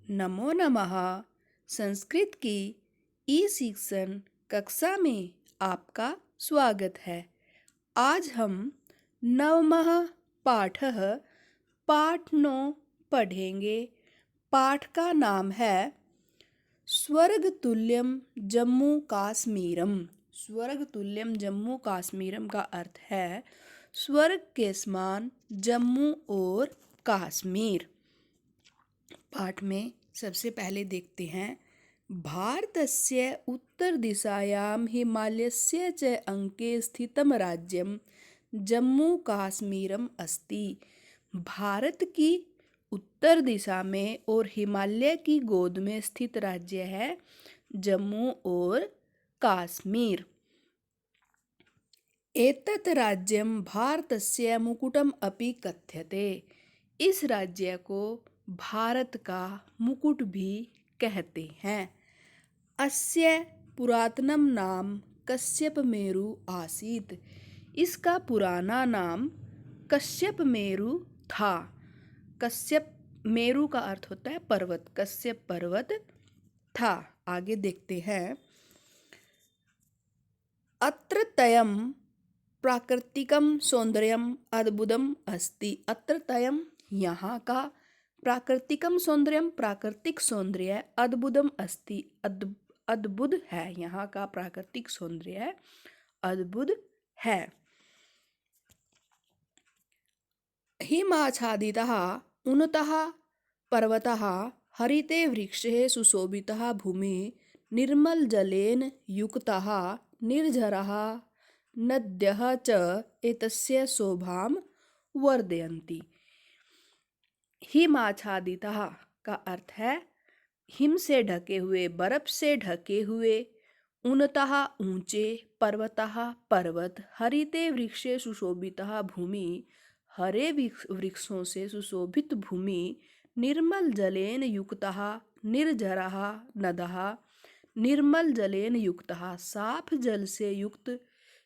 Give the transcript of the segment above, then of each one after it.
नमो नमः। संस्कृत की ई शिक्षण कक्षा में आपका स्वागत है। आज हम नवमः पाठः पाठ 9 पढ़ेंगे। पाठ का नाम है स्वर्गतुल्यम जम्मू काश्मीरम। स्वर्गतुल्यम जम्मू काश्मीरम का अर्थ है स्वर्ग के समान जम्मू और कश्मीर। पाठ में सबसे पहले देखते हैं भारतस्य उत्तरदिशायां हिमालयस्य च अंके स्थितं राज्यं जम्मू काश्मीरम अस्ति। भारत की उत्तर दिशा में और हिमालय की गोद में स्थित राज्य है जम्मू और कश्मीर। एतत् राज्यं भारतस्य मुकुटम् अपि कथ्यते। इस राज्य को भारत का मुकुट भी कहते हैं। अस्य पुरातनम नाम कश्यप मेरु आसीत। इसका पुराना नाम कश्यप मेरु था। कश्यप मेरु का अर्थ होता है पर्वत। कश्यप पर्वत था। आगे देखते हैं अत्रत्यं प्राकृतिकं सौंदर्यम अद्भुतम अस्ति। अत्रत्यं यहाँ का प्राकृतिकम सौंदर्यम प्राकृतिक सौंदर्य अद्भुतम अस्ति अद्भुत है। यहाँ का प्राकृतिक सौंदर्य अद्भुत है। हिमाच्छादितः उन्नतः पर्वतः हरिते वृक्षैः सुशोभितः भूमिः निर्मलजलेन युक्तः निर्झरः नद्यः च एतस्य शोभां वर्धयन्ति। हिमाच्छादितः का अर्थ है हिम से ढके हुए, बर्फ से ढके हुए, उन्नतः ऊंचे, पर्वतः पर्वत, हरिते वृक्षे सुशोभितः भूमि हरे वृक्षों से सुशोभित भूमि, निर्मल जलेन युक्तः निर्झरः नदः निर्मल जलेन युक्तः साफ जल से युक्त,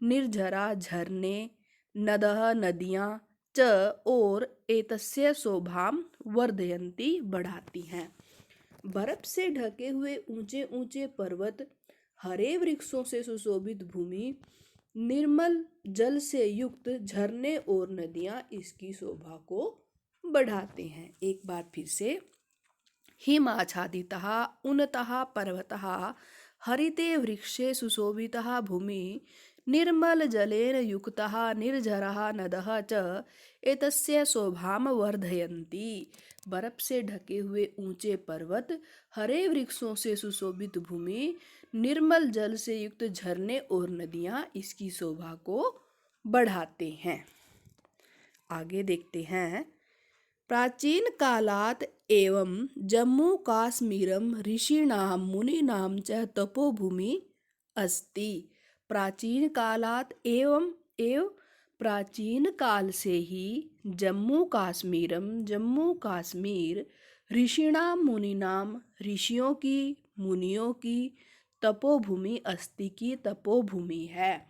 निर्झरा झरने, नदः नदियाँ, च और एतस्य शोभां वर्धयन्ति बढ़ाती हैं। बर्फ से ढके हुए ऊंचे ऊंचे पर्वत, हरे वृक्षों से सुशोभित भूमि, निर्मल जल से युक्त झरने और नदियां इसकी शोभा को बढ़ाते हैं। एक बार फिर से हिमाच्छादितः उन्नतः पर्वतः हरिते वृक्षे सुशोभितः भूमि निर्मल जलेन युक्तः निर्झरः नदः च एतस्य शोभां वर्धयन्ति। बर्फ से ढके हुए ऊंचे पर्वत, हरे वृक्षों से सुशोभित भूमि, निर्मल जल से युक्त झरने और नदियां इसकी शोभा को बढ़ाते हैं। आगे देखते हैं प्राचीन कालात् एवं जम्मू काश्मीरम ऋषीणां मुनीनां च तपोभूमि अस्ति। प्राचीन कालात् एवं प्राचीन काल से ही जम्मू कश्मीर ऋषीणां मुनीनां ऋषियों की, मुनियों की, तपोभूमि अस्ति की तपोभूमि है।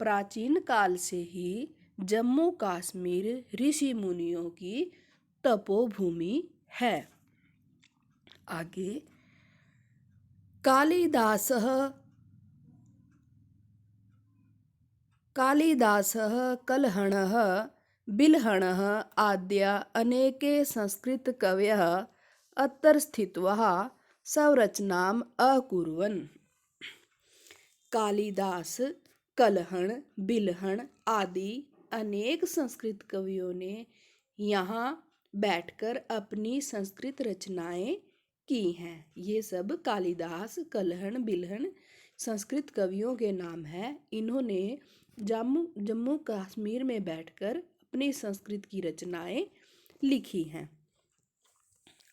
प्राचीन काल से ही जम्मू कश्मीर ऋषि मुनियों की तपोभूमि है। आगे कालिदासः कल्हणः बिल्हणः आद्य अनेके संस्कृतकवयः अत्र स्थित्वा संरचनाम् अकुर्वन्। कालिदास, कल्हण, बिल्हण आदि अनेक संस्कृत कवियों ने यहाँ बैठकर अपनी संस्कृत रचनाएं की हैं। ये सब कालिदास, कल्हण, बिल्हण संस्कृत कवियों के नाम हैं। इन्होंने जम्मू कश्मीर में बैठकर अपनी संस्कृत की रचनाएं लिखी हैं।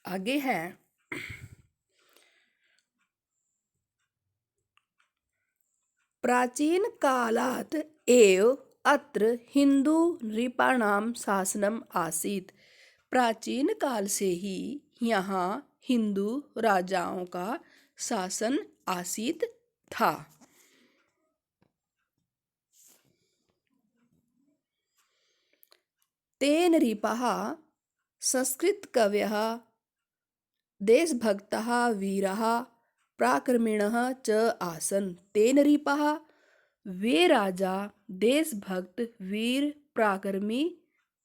आगे है प्राचीन कालात् एव अत्र हिंदू नृपाणां शासनम आसीत्। प्राचीन काल से ही यहाँ हिंदू राजाओं का शासन आसीत था। ते नृपाः संस्कृतकवयः देशभक्तः वीरः पराक्रमिणः च आसन्। तेन नृपः, वे राजा देशभक्त वीर पराक्रमी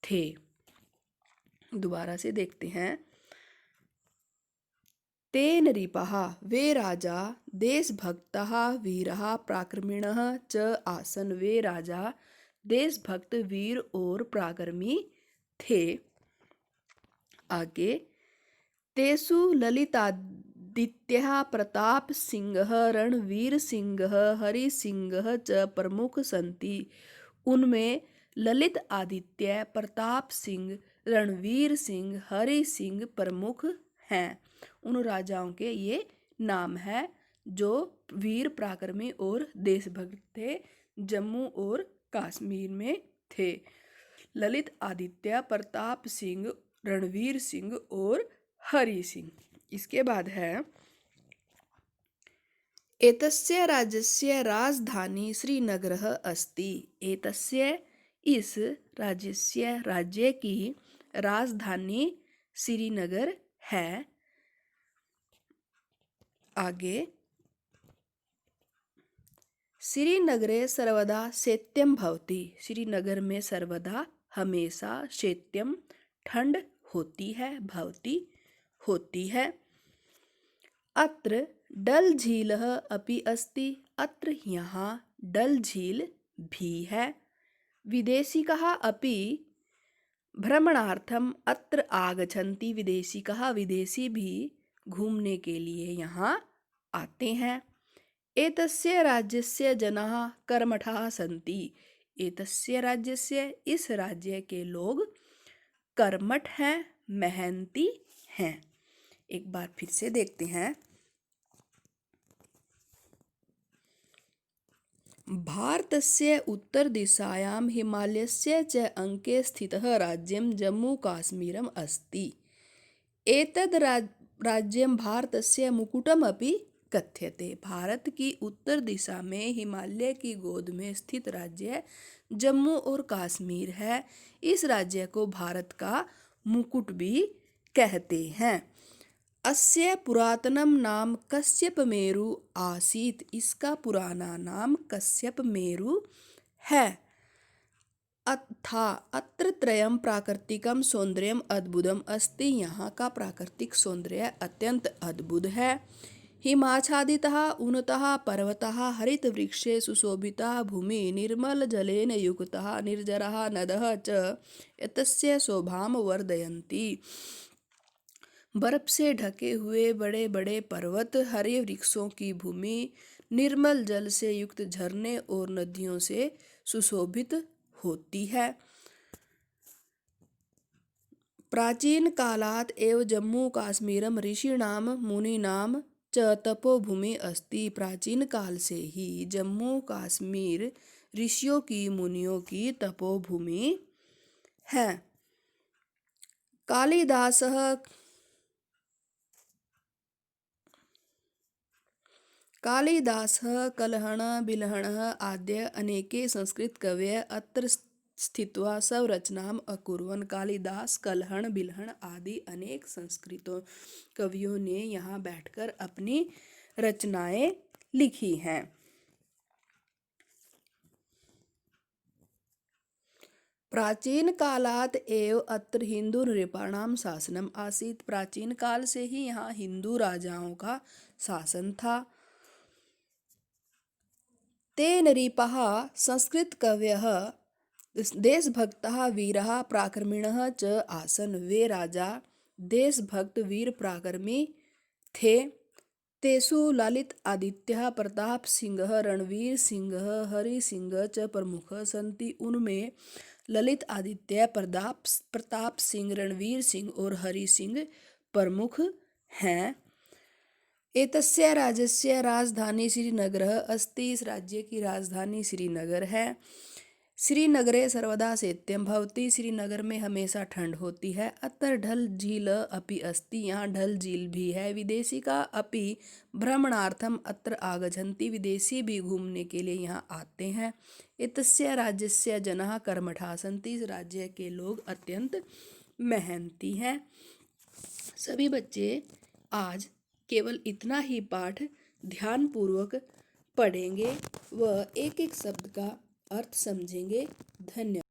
थे। दोबारा से देखते हैं। ते नृपः, वे राजा देशभक्तः वीरः पराक्रमिणः च आसन्। वे राजा देशभक्त वीर और पराक्रमी थे। आगे, तेषु ललितादित्यः प्रताप सिंह रणवीर सिंह हरि सिंह च प्रमुख सन्ति। उनमें ललित आदित्य, प्रताप सिंह, रणवीर सिंह, हरि सिंह प्रमुख हैं। उन राजाओं के ये नाम है जो वीर पराक्रमी और देशभक्त थे, जम्मू और कश्मीर में थे। ललित आदित्य, प्रताप सिंह, रणवीर सिंह और हरि सिंह। इसके बाद है, एतस्य राज्यस्य राजधानी श्रीनगरः अस्ति। एतस्य, इस राज्यस्य, राज्य की राजधानी श्रीनगर है। आगे, श्रीनगरे सर्वदा शैत्यं भवति। श्रीनगर में सर्वदा हमेशा शैत्यं ठंड होती है, भवति होती है। अत्र डल झीलः अपि अस्ति। अत्र यहाँ डल झील भी है। विदेशिकाः अपि भ्रमणार्थम अत्र आगच्छन्ति। विदेशिकाः, विदेशी भी घूमने के लिए यहाँ आते हैं। एतस्य राज्यस्य जनाः कर्मठाः सन्ति। एतस्य राज्यस्य, इस राज्य के लोग कर्मठ हैं, मेहनती हैं। एक बार फिर से देखते हैं। भारतस्य उत्तरदिशायां हिमालयस्य च अंके स्थितः राज्यं जम्मूकाश्मीरम् अस्ति। एतद् राज्यं भारतस्य मुकुटमपि कथ्यते। भारत की उत्तर दिशा में हिमालय की गोद में स्थित राज्य जम्मू और कश्मीर है। इस राज्य को भारत का मुकुट भी कहते हैं। अस्य पुरातनम नाम कश्यप मेरु आसीत। इसका पुराना नाम कश्यप मेरु है। अत्र त्रयं प्राकृतिकं सौंदर्यम अद्भुतम अस्ति। यहाँ का प्राकृतिक सौंदर्य अत्यंत अद्भुत है। हिमाच्छादितः उन्नतः पर्वतः हरितवृक्षे सुशोभिता भूमि निर्मल जलेन युक्तः निर्जरः नदः च एतस्य शोभां वर्धयन्ति। बर्फ से ढके हुए बड़े बड़े पर्वत, हरे वृक्षों की भूमि, निर्मल जल से युक्त झरने और नदियों से सुशोभित होती है। प्राचीन कालात् एव जम्मू काश्मीरम ऋषीणाम मुनीनाम च तपोभूमि अस्ति। प्राचीन काल से ही जम्मू कश्मीर ऋषियों की, मुनियों की तपोभूमि है। कालिदासः कल्हण बिल्हणः आद्य अनेके संस्कृत कवयः अत्र स्थित्वा स्वरचनाम् अकुर्वन्। कालिदास, कल्हण, बिल्हण आदि अनेक संस्कृत कवियों ने यहाँ बैठकर अपनी रचनाएं लिखी हैं। प्राचीन कालात् एव अत्र हिंदू नृपाणां शासनम आसीत्। प्राचीन काल से ही यहाँ हिंदू राजाओं का शासन था। ते नृपाः संस्कृतकवयः देशभक्तः वीरः पराक्रमिणः च आसन्। वे राजा देशभक्त वीर पराक्रमी थे। तेषु ललित आदित्यः प्रताप सिंह रणवीर सिंह हरि सिंह च प्रमुखः सन्ति। उनमें ललित आदित्य, प्रताप सिंह, रणवीर सिंह और हरि सिंह प्रमुख हैं। एतस्य राज्यस्य राजधानी श्रीनगरः अस्ति। इस राज्य की राजधानी श्रीनगर है। श्रीनगरे सर्वदा शैत्यं भवति। श्रीनगर में हमेशा ठंड होती है। अत्र ढल झील अपि अस्ति। यहाँ ढल झील भी है। विदेशिका अपि भ्रमणार्थम अत्र आगच्छन्ति। विदेशी भी घूमने के लिए यहाँ आते हैं। एतस्य राज्यस्य जनाः कर्मठाः सन्ति। इस राज्य के लोग अत्यंत मेहनती हैं। सभी बच्चे आज केवल इतना ही पाठ ध्यानपूर्वक पढ़ेंगे व एक एक शब्द का अर्थ समझेंगे। धन्यवाद।